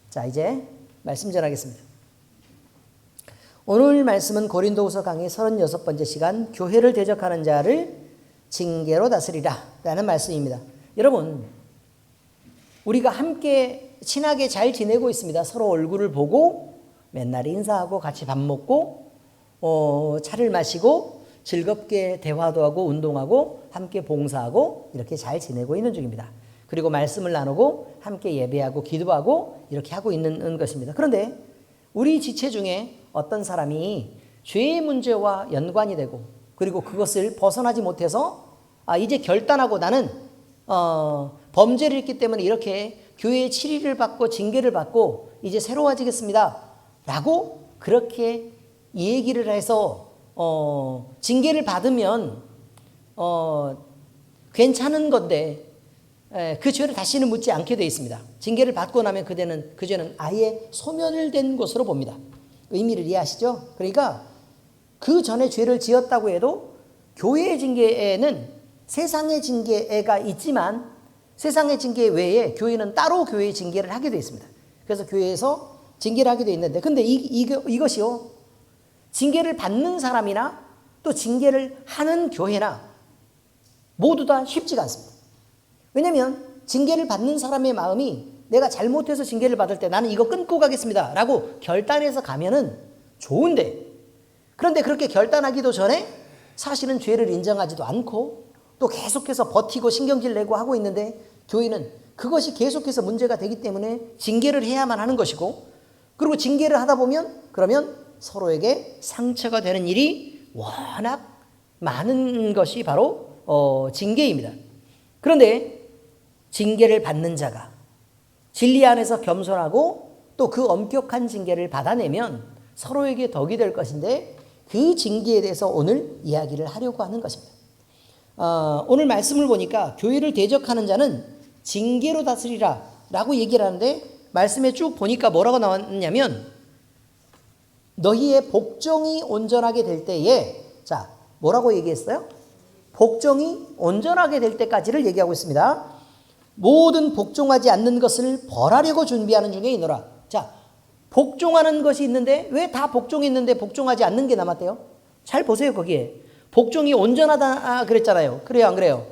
자, 이제 말씀 전하겠습니다. 오늘 말씀은 고린도후서 강의 36번째 시간, 교회를 대적하는 자를 징계로 다스리라 라는 말씀입니다. 여러분, 우리가 함께 친하게 잘 지내고 있습니다. 서로 얼굴을 보고 맨날 인사하고 같이 밥 먹고 차를 마시고 즐겁게 대화도 하고 운동하고 함께 봉사하고 이렇게 잘 지내고 있는 중입니다. 그리고 말씀을 나누고 함께 예배하고 기도하고 이렇게 하고 있는 것입니다. 그런데 우리 지체 중에 어떤 사람이 죄의 문제와 연관이 되고 그리고 그것을 벗어나지 못해서 이제 결단하고 나는 범죄를 했기 때문에 이렇게 교회의 치리를 받고 징계를 받고 이제 새로워지겠습니다 라고 그렇게 얘기를 해서 징계를 받으면 괜찮은 건데 그 죄를 다시는 묻지 않게 되어 있습니다. 징계를 받고 나면 그 죄는 아예 소멸된 것으로 봅니다. 의미를 이해하시죠? 그러니까 그 전에 죄를 지었다고 해도 교회의 징계에는 세상의 징계가 있지만 세상의 징계 외에 교회는 따로 교회의 징계를 하게 되어 있습니다. 그래서 교회에서 징계를 하게 되어 있는데 근데 이것이요, 징계를 받는 사람이나 또 징계를 하는 교회나 모두 다 쉽지가 않습니다. 왜냐하면 징계를 받는 사람의 마음이 내가 잘못해서 징계를 받을 때 나는 이거 끊고 가겠습니다 라고 결단해서 가면은 좋은데, 그런데 그렇게 결단하기도 전에 사실은 죄를 인정하지도 않고 또 계속해서 버티고 신경질 내고 하고 있는데 교회는 그것이 계속해서 문제가 되기 때문에 징계를 해야만 하는 것이고, 그리고 징계를 하다 보면 그러면 서로에게 상처가 되는 일이 워낙 많은 것이 바로 징계입니다. 그런데 징계를 받는 자가 진리 안에서 겸손하고 또 그 엄격한 징계를 받아내면 서로에게 덕이 될 것인데 그 징계에 대해서 오늘 이야기를 하려고 하는 것입니다. 오늘 말씀을 보니까 교회를 대적하는 자는 징계로 다스리라 라고 얘기를 하는데 말씀에 쭉 보니까 뭐라고 나왔냐면 너희의 복종이 온전하게 될 때에, 자, 뭐라고 얘기했어요? 복종이 온전하게 될 때까지를 얘기하고 있습니다. 모든 복종하지 않는 것을 벌하려고 준비하는 중에 있노라. 자, 복종하는 것이 있는데 왜 다 복종했는데 복종하지 않는 게 남았대요? 잘 보세요. 거기에 복종이 온전하다 그랬잖아요. 그래요, 안 그래요?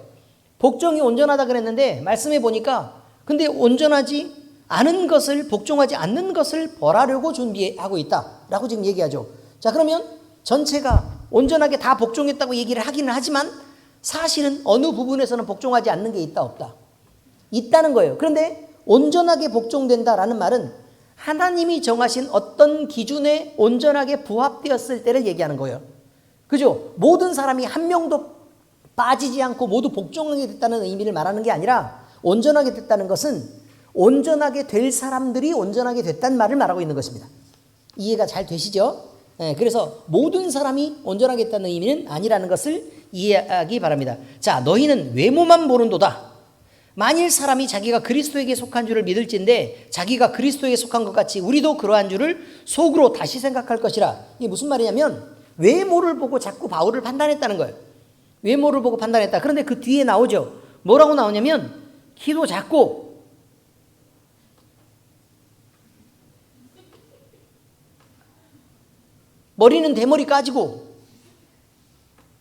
복종이 온전하다 그랬는데 말씀해 보니까 근데 온전하지 않은 것을, 복종하지 않는 것을 벌하려고 준비하고 있다라고 지금 얘기하죠. 자, 그러면 전체가 온전하게 다 복종했다고 얘기를 하기는 하지만 사실은 어느 부분에서는 복종하지 않는 게 있다 없다? 있다는 거예요. 그런데 온전하게 복종된다라는 말은 하나님이 정하신 어떤 기준에 온전하게 부합되었을 때를 얘기하는 거예요. 그죠? 모든 사람이 한 명도 빠지지 않고 모두 복종하게 됐다는 의미를 말하는 게 아니라 온전하게 됐다는 것은 온전하게 될 사람들이 온전하게 됐다는 말을 말하고 있는 것입니다. 이해가 잘 되시죠? 네, 그래서 모든 사람이 온전하게 됐다는 의미는 아니라는 것을 이해하기 바랍니다. 자, 너희는 외모만 보는도다. 만일 사람이 자기가 그리스도에게 속한 줄을 믿을진데 자기가 그리스도에게 속한 것 같이 우리도 그러한 줄을 속으로 다시 생각할 것이라. 이게 무슨 말이냐면 외모를 보고 자꾸 바울을 판단했다는 거예요. 외모를 보고 판단했다. 그런데 그 뒤에 나오죠. 뭐라고 나오냐면 키도 작고 머리는 대머리 까지고,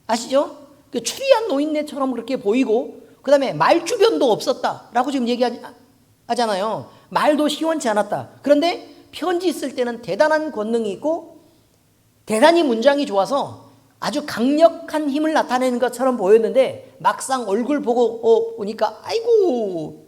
아시죠? 그 추리한 노인네처럼 그렇게 보이고 그 다음에 말주변도 없었다라고 지금 얘기하잖아요. 말도 시원치 않았다. 그런데 편지 쓸 때는 대단한 권능이 있고 대단히 문장이 좋아서 아주 강력한 힘을 나타내는 것처럼 보였는데 막상 얼굴 보고 보니까 아이고,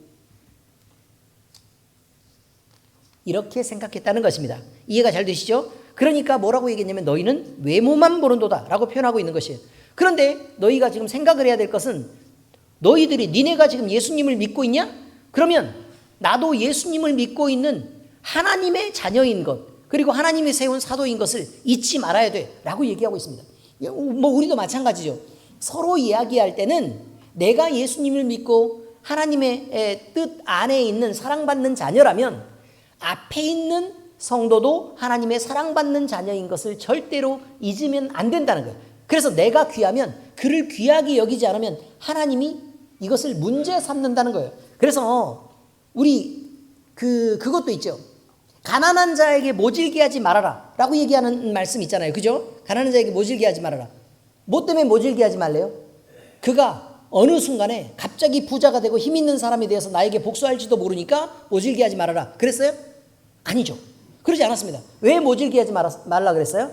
이렇게 생각했다는 것입니다. 이해가 잘 되시죠? 그러니까 뭐라고 얘기했냐면 너희는 외모만 보는도다 라고 표현하고 있는 것이에요. 그런데 너희가 지금 생각을 해야 될 것은 니네가 지금 예수님을 믿고 있냐? 그러면 나도 예수님을 믿고 있는 하나님의 자녀인 것, 그리고 하나님이 세운 사도인 것을 잊지 말아야 돼 라고 얘기하고 있습니다. 뭐 우리도 마찬가지죠. 서로 이야기할 때는 내가 예수님을 믿고 하나님의 뜻 안에 있는 사랑받는 자녀라면 앞에 있는 성도도 하나님의 사랑받는 자녀인 것을 절대로 잊으면 안 된다는 거예요. 그래서 내가 귀하면 그를 귀하게 여기지 않으면 하나님이 이것을 문제 삼는다는 거예요. 그래서 우리 그것도 있죠. 가난한 자에게 모질게 하지 말아라 라고 얘기하는 말씀 있잖아요. 그죠? 가난한 자에게 모질게 하지 말아라. 뭐 때문에 모질게 하지 말래요? 그가 어느 순간에 갑자기 부자가 되고 힘 있는 사람이 되어서 나에게 복수할지도 모르니까 모질게 하지 말아라 그랬어요? 아니죠. 그러지 않았습니다. 왜 모질게 하지 말라 그랬어요?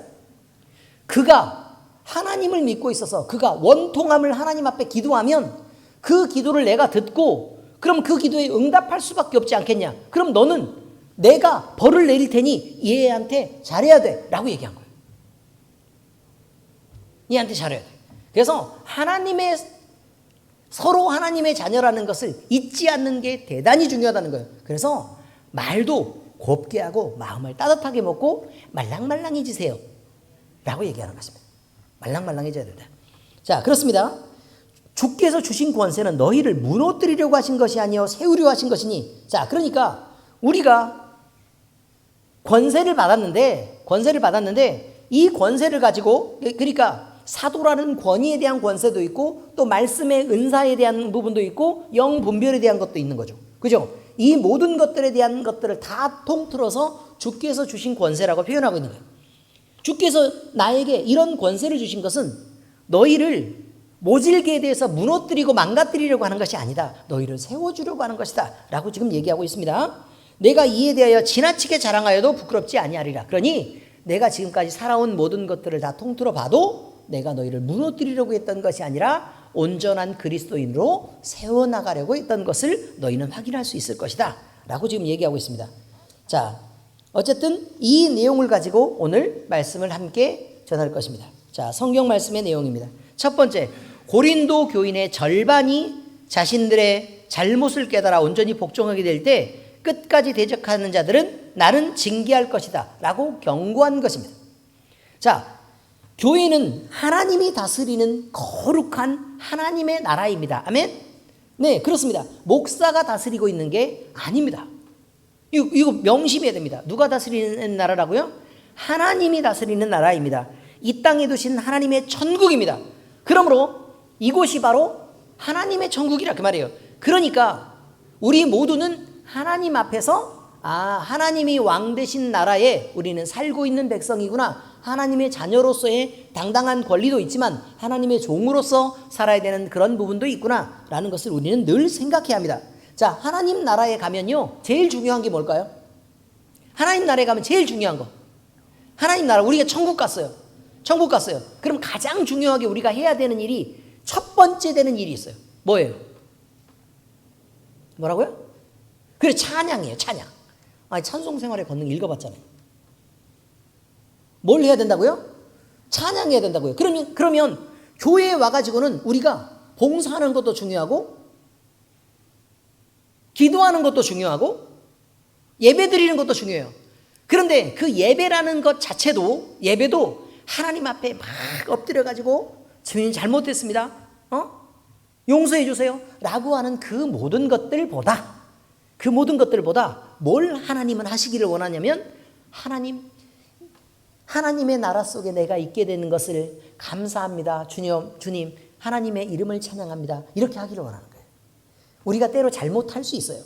그가 하나님을 믿고 있어서 그가 원통함을 하나님 앞에 기도하면 그 기도를 내가 듣고 그럼 그 기도에 응답할 수밖에 없지 않겠냐. 그럼 너는 내가 벌을 내릴 테니 얘한테 잘해야 돼 라고 얘기한 거예요. 얘한테 잘해야 돼. 그래서 서로 하나님의 자녀라는 것을 잊지 않는 게 대단히 중요하다는 거예요. 그래서 말도 곱게 하고 마음을 따뜻하게 먹고 말랑말랑해지세요 라고 얘기하는 것입니다. 말랑말랑해져야 된다. 자, 그렇습니다. 주께서 주신 권세는 너희를 무너뜨리려고 하신 것이 아니요 세우려 하신 것이니. 자, 그러니까 우리가 권세를 받았는데 이 권세를 가지고, 그러니까 사도라는 권위에 대한 권세도 있고 또 말씀의 은사에 대한 부분도 있고 영분별에 대한 것도 있는 거죠. 그죠? 이 모든 것들에 대한 것들을 다 통틀어서 주께서 주신 권세라고 표현하고 있는 거예요. 주께서 나에게 이런 권세를 주신 것은 너희를 모질게에 대해서 무너뜨리고 망가뜨리려고 하는 것이 아니다. 너희를 세워주려고 하는 것이다 라고 지금 얘기하고 있습니다. 내가 이에 대하여 지나치게 자랑하여도 부끄럽지 아니하리라. 그러니 내가 지금까지 살아온 모든 것들을 다 통틀어 봐도 내가 너희를 무너뜨리려고 했던 것이 아니라 온전한 그리스도인으로 세워나가려고 했던 것을 너희는 확인할 수 있을 것이다 라고 지금 얘기하고 있습니다. 자, 어쨌든 이 내용을 가지고 오늘 말씀을 함께 전할 것입니다. 자, 성경 말씀의 내용입니다. 첫 번째, 고린도 교인의 절반이 자신들의 잘못을 깨달아 온전히 복종하게 될 때 끝까지 대적하는 자들은 나는 징계할 것이다 라고 경고한 것입니다. 자, 교회는 하나님이 다스리는 거룩한 하나님의 나라입니다. 아멘? 네, 그렇습니다. 목사가 다스리고 있는 게 아닙니다. 이거 명심해야 됩니다. 누가 다스리는 나라라고요? 하나님이 다스리는 나라입니다. 이 땅에 두신 하나님의 천국입니다. 그러므로 이곳이 바로 하나님의 천국이라 그 말이에요. 그러니까 우리 모두는 하나님 앞에서 하나님이 왕 되신 나라에 우리는 살고 있는 백성이구나. 하나님의 자녀로서의 당당한 권리도 있지만 하나님의 종으로서 살아야 되는 그런 부분도 있구나 라는 것을 우리는 늘 생각해야 합니다. 자, 하나님 나라에 가면요 제일 중요한 게 뭘까요? 하나님 나라에 가면 제일 중요한 거, 하나님 나라, 우리가 천국 갔어요. 그럼 가장 중요하게 우리가 해야 되는 일이, 첫 번째 되는 일이 있어요. 뭐예요? 뭐라고요? 그래, 찬양이에요. 찬양. 찬송 생활의 권능 읽어봤잖아요. 뭘 해야 된다고요? 찬양해야 된다고요. 그러면 교회에 와가지고는 우리가 봉사하는 것도 중요하고 기도하는 것도 중요하고 예배 드리는 것도 중요해요. 그런데 그 예배라는 것 자체도, 예배도 하나님 앞에 막 엎드려가지고 주님 잘못했습니다, 용서해 주세요 라고 하는 그 모든 것들보다 뭘 하나님은 하시기를 원하냐면, 하나님의 나라 속에 내가 있게 되는 것을 감사합니다. 주님, 하나님의 이름을 찬양합니다. 이렇게 하기를 원하는 거예요. 우리가 때로 잘못할 수 있어요.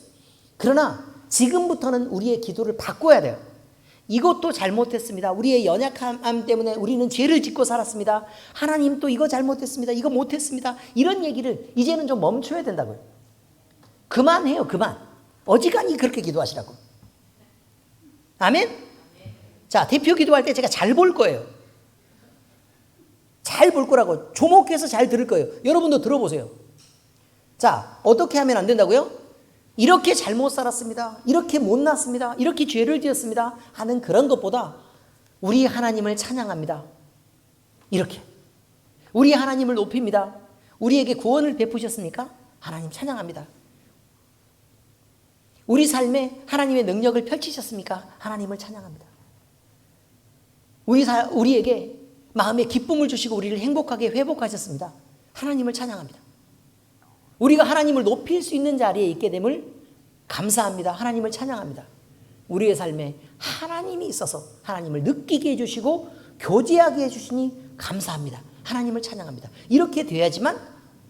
그러나 지금부터는 우리의 기도를 바꿔야 돼요. 이것도 잘못했습니다. 우리의 연약함 때문에 우리는 죄를 짓고 살았습니다. 하나님 또 이거 잘못했습니다. 이거 못했습니다. 이런 얘기를 이제는 좀 멈춰야 된다고요. 그만해요. 그만. 어지간히 그렇게 기도하시라고. 아멘? 자, 대표 기도할 때 제가 잘 볼 거예요. 잘 볼 거라고. 조목해서 잘 들을 거예요. 여러분도 들어보세요. 자, 어떻게 하면 안 된다고요? 이렇게 잘못 살았습니다. 이렇게 못났습니다. 이렇게 죄를 지었습니다. 하는 그런 것보다 우리 하나님을 찬양합니다. 이렇게. 우리 하나님을 높입니다. 우리에게 구원을 베푸셨으니까 하나님 찬양합니다. 우리 삶에 하나님의 능력을 펼치셨습니까? 하나님을 찬양합니다. 우리에게 마음의 기쁨을 주시고 우리를 행복하게 회복하셨습니다. 하나님을 찬양합니다. 우리가 하나님을 높일 수 있는 자리에 있게 됨을 감사합니다. 하나님을 찬양합니다. 우리의 삶에 하나님이 있어서 하나님을 느끼게 해주시고 교제하게 해주시니 감사합니다. 하나님을 찬양합니다. 이렇게 돼야지만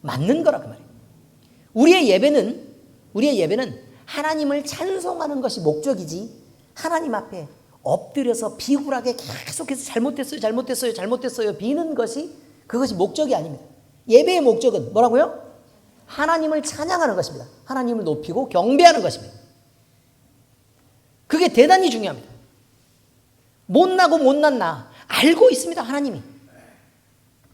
맞는 거라 그 말이에요. 우리의 예배는 하나님을 찬송하는 것이 목적이지 하나님 앞에 엎드려서 비굴하게 계속해서 잘못됐어요 비는 것이 그것이 목적이 아닙니다. 예배의 목적은 뭐라고요? 하나님을 찬양하는 것입니다. 하나님을 높이고 경배하는 것입니다. 그게 대단히 중요합니다. 못나고 못난 나 알고 있습니다. 하나님이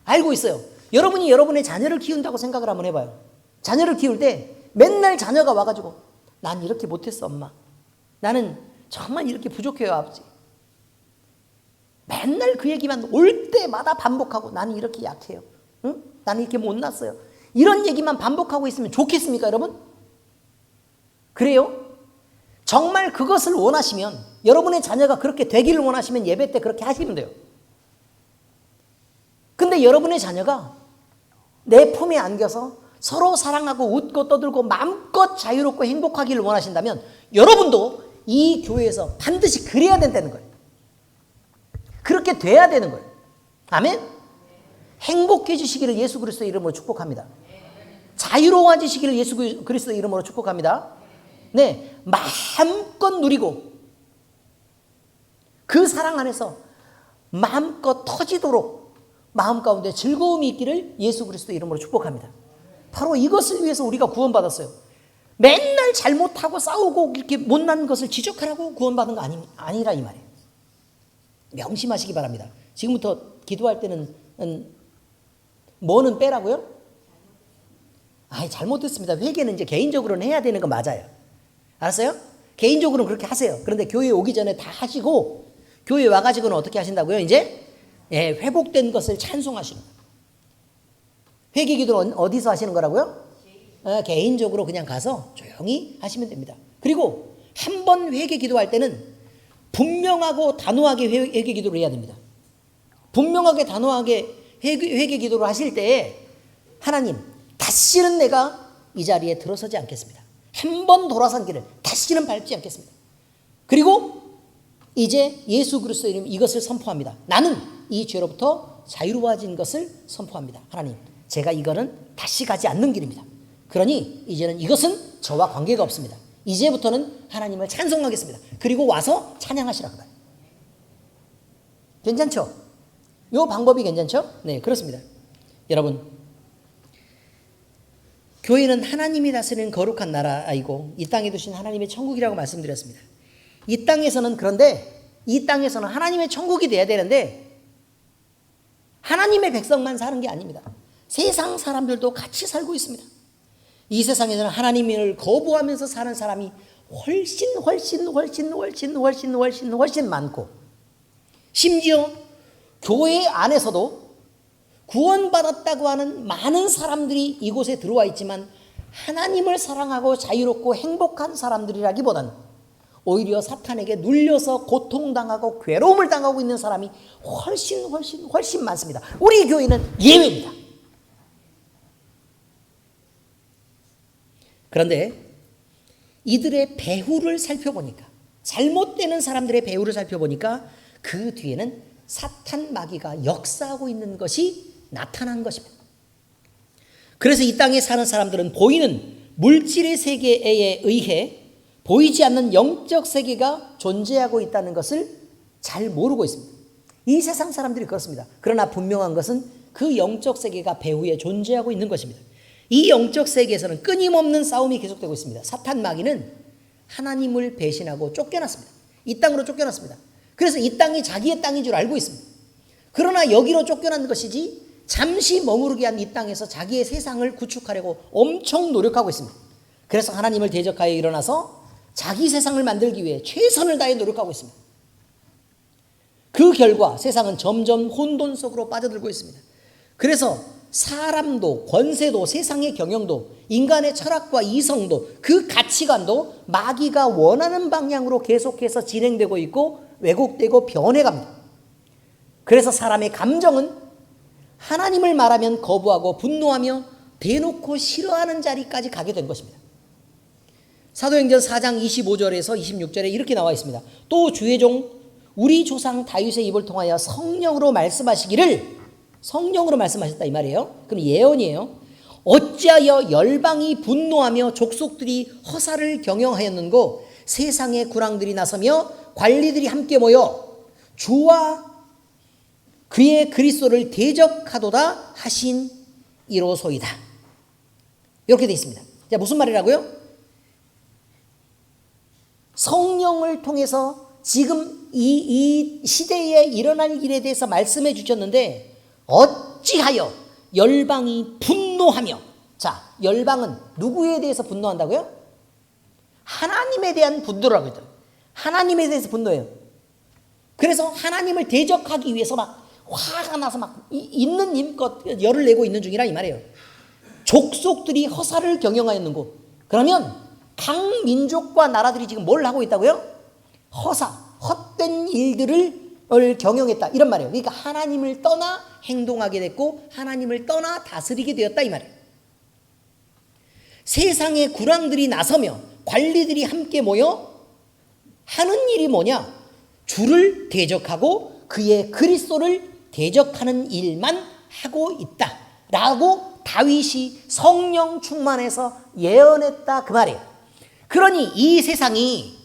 알고 있어요. 여러분이 여러분의 자녀를 키운다고 생각을 한번 해봐요. 자녀를 키울 때 맨날 자녀가 와가지고 난 이렇게 못했어 엄마, 나는 정말 이렇게 부족해요 아버지, 맨날 그 얘기만 올 때마다 반복하고 나는 이렇게 약해요, 응? 나는 이렇게 못났어요, 이런 얘기만 반복하고 있으면 좋겠습니까 여러분? 그래요? 정말 그것을 원하시면, 여러분의 자녀가 그렇게 되기를 원하시면 예배 때 그렇게 하시면 돼요. 근데 여러분의 자녀가 내 품에 안겨서 서로 사랑하고 웃고 떠들고 마음껏 자유롭고 행복하기를 원하신다면 여러분도 이 교회에서 반드시 그래야 된다는 거예요. 그렇게 돼야 되는 거예요. 아멘? 행복해지시기를 예수 그리스도의 이름으로 축복합니다. 자유로워지시기를 예수 그리스도의 이름으로 축복합니다. 네, 마음껏 누리고 그 사랑 안에서 마음껏 터지도록 마음 가운데 즐거움이 있기를 예수 그리스도의 이름으로 축복합니다. 바로 이것을 위해서 우리가 구원받았어요. 맨날 잘못하고 싸우고 이렇게 못난 것을 지적하라고 구원받은 거 아니라 이 말이에요. 명심하시기 바랍니다. 지금부터 기도할 때는 뭐는 빼라고요? 잘못됐습니다. 회개는 이제 개인적으로는 해야 되는 거 맞아요. 알았어요? 개인적으로는 그렇게 하세요. 그런데 교회에 오기 전에 다 하시고 교회에 와가지고는 어떻게 하신다고요? 이제 회복된 것을 찬송하시는 거예요. 회개 기도는 어디서 하시는 거라고요? 개인적으로 그냥 가서 조용히 하시면 됩니다. 그리고 한 번 회개 기도할 때는 분명하고 단호하게 회개 기도를 해야 됩니다. 분명하게 단호하게 회개 기도를 하실 때에 하나님, 다시는 내가 이 자리에 들어서지 않겠습니다. 한 번 돌아선 길을 다시는 밟지 않겠습니다. 그리고 이제 예수 그리스도의 이름 이것을 선포합니다. 나는 이 죄로부터 자유로워진 것을 선포합니다. 하나님, 제가 이거는 다시 가지 않는 길입니다. 그러니 이제는 이것은 저와 관계가 없습니다. 이제부터는 하나님을 찬송하겠습니다. 그리고 와서 찬양하시라고 해요. 괜찮죠? 이 방법이 괜찮죠? 네, 그렇습니다. 여러분, 교회는 하나님이 다스리는 거룩한 나라이고 이 땅에 두신 하나님의 천국이라고 말씀드렸습니다. 이 땅에서는 하나님의 천국이 돼야 되는데 하나님의 백성만 사는 게 아닙니다. 세상 사람들도 같이 살고 있습니다. 이 세상에서는 하나님을 거부하면서 사는 사람이 훨씬 많고, 심지어 교회 안에서도 구원받았다고 하는 많은 사람들이 이곳에 들어와 있지만 하나님을 사랑하고 자유롭고 행복한 사람들이라기보다는 오히려 사탄에게 눌려서 고통당하고 괴로움을 당하고 있는 사람이 훨씬 많습니다. 우리 교회는 예외입니다. 그런데 이들의 배후를 살펴보니까, 잘못되는 사람들의 배후를 살펴보니까 그 뒤에는 사탄 마귀가 역사하고 있는 것이 나타난 것입니다. 그래서 이 땅에 사는 사람들은 보이는 물질의 세계에 의해 보이지 않는 영적 세계가 존재하고 있다는 것을 잘 모르고 있습니다. 이 세상 사람들이 그렇습니다. 그러나 분명한 것은 그 영적 세계가 배후에 존재하고 있는 것입니다. 이 영적 세계에서는 끊임없는 싸움이 계속되고 있습니다. 사탄 마귀는 하나님을 배신하고 쫓겨났습니다. 이 땅으로 쫓겨났습니다. 그래서 이 땅이 자기의 땅인 줄 알고 있습니다. 그러나 여기로 쫓겨난 것이지 잠시 머무르게 한 이 땅에서 자기의 세상을 구축하려고 엄청 노력하고 있습니다. 그래서 하나님을 대적하여 일어나서 자기 세상을 만들기 위해 최선을 다해 노력하고 있습니다. 그 결과 세상은 점점 혼돈 속으로 빠져들고 있습니다. 그래서 사람도, 권세도, 세상의 경영도, 인간의 철학과 이성도, 그 가치관도 마귀가 원하는 방향으로 계속해서 진행되고 있고 왜곡되고 변해갑니다. 그래서 사람의 감정은 하나님을 말하면 거부하고 분노하며 대놓고 싫어하는 자리까지 가게 된 것입니다. 사도행전 4장 25절에서 26절에 이렇게 나와 있습니다. 또 주의 종 우리 조상 다윗의 입을 통하여 성령으로 말씀하셨다 이 말이에요. 그럼 예언이에요. 어찌하여 열방이 분노하며 족속들이 허사를 경영하였는고 세상의 군왕들이 나서며 관리들이 함께 모여 주와 그의 그리스도를 대적하도다 하신 이로소이다. 이렇게 되어 있습니다. 자, 무슨 말이라고요? 성령을 통해서 지금 이 시대에 일어날 일에 대해서 말씀해 주셨는데 어찌하여 열방이 분노하며, 자, 열방은 누구에 대해서 분노한다고요? 하나님에 대한 분노라고 했죠. 하나님에 대해서 분노해요. 그래서 하나님을 대적하기 위해서 막 화가 나서 막 있는 힘껏 열을 내고 있는 중이라 이 말이에요. 족속들이 허사를 경영하였는고, 그러면 각 민족과 나라들이 지금 뭘 하고 있다고요? 허사, 헛된 일들을 경영했다, 이런 말이에요. 그러니까 하나님을 떠나 행동하게 됐고 하나님을 떠나 다스리게 되었다, 이 말이에요. 세상의 군왕들이 나서며 관리들이 함께 모여 하는 일이 뭐냐? 주를 대적하고 그의 그리스도를 대적하는 일만 하고 있다 라고 다윗이 성령 충만해서 예언했다, 그 말이에요. 그러니 이 세상이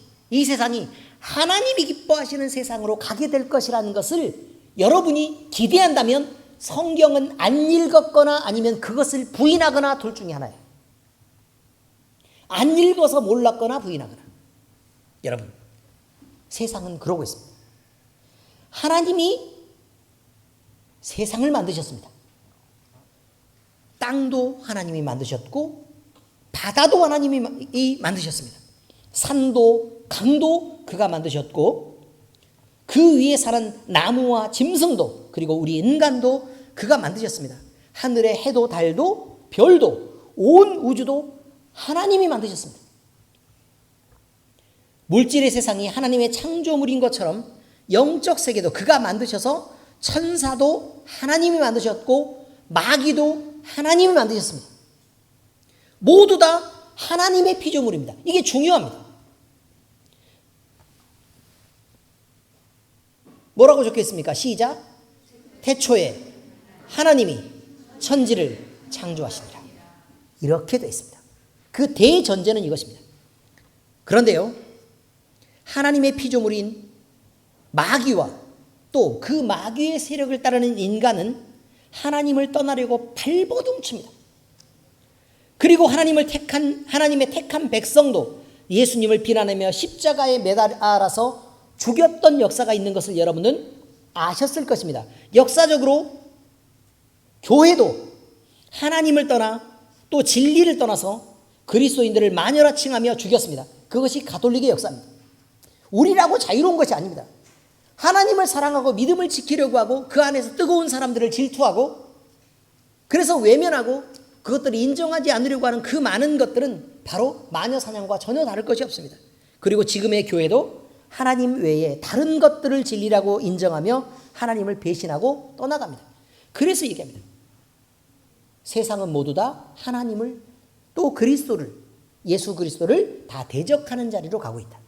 하나님이 기뻐하시는 세상으로 가게 될 것이라는 것을 여러분이 기대한다면 성경은 안 읽었거나 아니면 그것을 부인하거나 둘 중에 하나예요. 안 읽어서 몰랐거나 부인하거나. 여러분, 세상은 그러고 있습니다. 하나님이 세상을 만드셨습니다. 땅도 하나님이 만드셨고 바다도 하나님이 만드셨습니다. 산도 강도 그가 만드셨고 그 위에 사는 나무와 짐승도 그리고 우리 인간도 그가 만드셨습니다. 하늘의 해도 달도 별도 온 우주도 하나님이 만드셨습니다. 물질의 세상이 하나님의 창조물인 것처럼 영적 세계도 그가 만드셔서 천사도 하나님이 만드셨고 마귀도 하나님이 만드셨습니다. 모두 다 하나님의 피조물입니다. 이게 중요합니다. 뭐라고 적혀 있습니까? 시작. 태초에 하나님이 천지를 창조하시니라. 이렇게 되어 있습니다. 그 대전제는 이것입니다. 그런데요, 하나님의 피조물인 마귀와 또 그 마귀의 세력을 따르는 인간은 하나님을 떠나려고 발버둥칩니다. 그리고 하나님의 택한 백성도 예수님을 비난하며 십자가에 매달아서 죽였던 역사가 있는 것을 여러분은 아셨을 것입니다. 역사적으로 교회도 하나님을 떠나 또 진리를 떠나서 그리스도인들을 마녀라칭하며 죽였습니다. 그것이 가톨릭의 역사입니다. 우리라고 자유로운 것이 아닙니다. 하나님을 사랑하고 믿음을 지키려고 하고 그 안에서 뜨거운 사람들을 질투하고 그래서 외면하고 그것들을 인정하지 않으려고 하는 그 많은 것들은 바로 마녀 사냥과 전혀 다를 것이 없습니다. 그리고 지금의 교회도 하나님 외에 다른 것들을 진리라고 인정하며 하나님을 배신하고 떠나갑니다. 그래서 얘기합니다. 세상은 모두 다 하나님을 또 그리스도를, 예수 그리스도를 다 대적하는 자리로 가고 있다.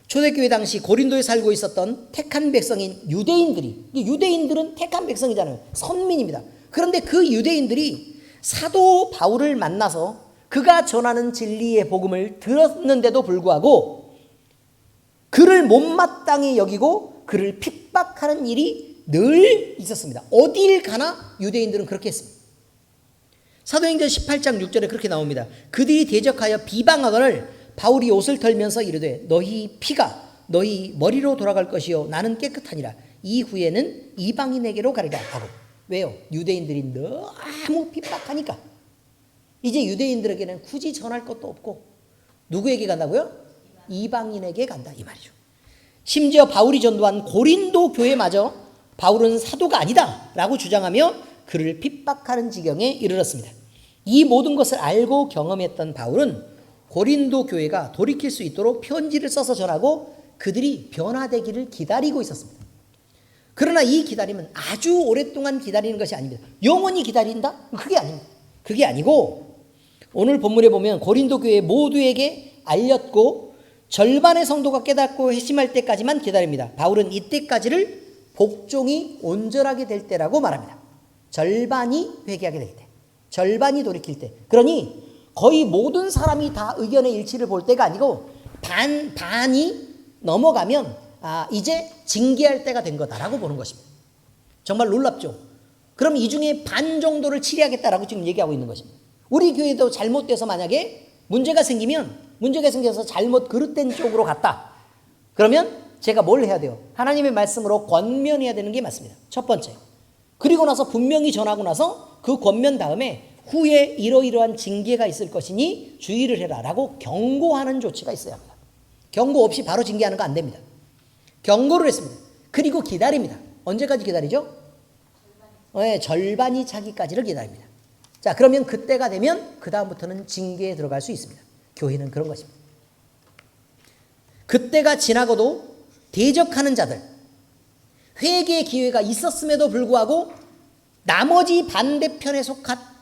초대교회 당시 고린도에 살고 있었던 택한 백성인 유대인들은 택한 백성이잖아요. 선민입니다. 그런데 그 유대인들이 사도 바울을 만나서 그가 전하는 진리의 복음을 들었는데도 불구하고 그를 못마땅히 여기고 그를 핍박하는 일이 늘 있었습니다. 어딜 가나 유대인들은 그렇게 했습니다. 사도행전 18장 6절에 그렇게 나옵니다. 그들이 대적하여 비방하거늘 바울이 옷을 털면서 이르되 너희 피가 너희 머리로 돌아갈 것이요 나는 깨끗하니라. 이후에는 이방인에게로 가리라 하고. 왜요? 유대인들이 너무 핍박하니까 이제 유대인들에게는 굳이 전할 것도 없고 누구에게 간다고요? 이방인에게 간다, 이 말이죠. 심지어 바울이 전도한 고린도 교회마저 바울은 사도가 아니다 라고 주장하며 그를 핍박하는 지경에 이르렀습니다. 이 모든 것을 알고 경험했던 바울은 고린도 교회가 돌이킬 수 있도록 편지를 써서 전하고 그들이 변화되기를 기다리고 있었습니다. 그러나 이 기다림은 아주 오랫동안 기다리는 것이 아닙니다. 영원히 기다린다? 그게 아닙니다. 그게 아니고 오늘 본문에 보면 고린도 교회 모두에게 알렸고 절반의 성도가 깨닫고 회심할 때까지만 기다립니다. 바울은 이때까지를 복종이 온전하게 될 때라고 말합니다. 절반이 회개하게 될 때, 절반이 돌이킬 때. 그러니 거의 모든 사람이 다 의견의 일치를 볼 때가 아니고 반이 넘어가면 이제 징계할 때가 된 거다라고 보는 것입니다. 정말 놀랍죠. 그럼 이 중에 반 정도를 치료하겠다라고 지금 얘기하고 있는 것입니다. 우리 교회도 잘못돼서 만약에 문제가 생겨서 잘못 그릇된 쪽으로 갔다. 그러면 제가 뭘 해야 돼요? 하나님의 말씀으로 권면해야 되는 게 맞습니다. 첫 번째. 그리고 나서 분명히 전하고 나서 그 권면 다음에 후에 이러이러한 징계가 있을 것이니 주의를 해라라고 경고하는 조치가 있어야 합니다. 경고 없이 바로 징계하는 거 안 됩니다. 경고를 했습니다. 그리고 기다립니다. 언제까지 기다리죠? 절반이 차기까지를 기다립니다. 자, 그러면 그때가 되면 그 다음부터는 징계에 들어갈 수 있습니다. 교회는 그런 것입니다. 그때가 지나고도 대적하는 자들, 회개의 기회가 있었음에도 불구하고 나머지 반대편에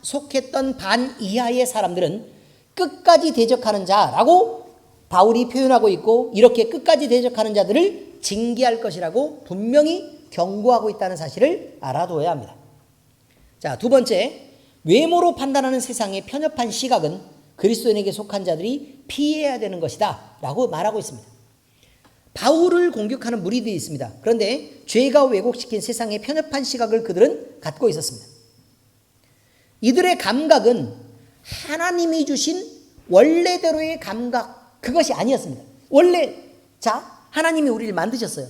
속했던 반 이하의 사람들은 끝까지 대적하는 자라고 바울이 표현하고 있고, 이렇게 끝까지 대적하는 자들을 징계할 것이라고 분명히 경고하고 있다는 사실을 알아둬야 합니다. 자, 두 번째, 외모로 판단하는 세상의 편협한 시각은 그리스도인에게 속한 자들이 피해야 되는 것이다 라고 말하고 있습니다. 바울을 공격하는 무리들이 있습니다. 그런데 죄가 왜곡시킨 세상의 편협한 시각을 그들은 갖고 있었습니다. 이들의 감각은 하나님이 주신 원래대로의 감각, 그것이 아니었습니다. 원래 하나님이 우리를 만드셨어요.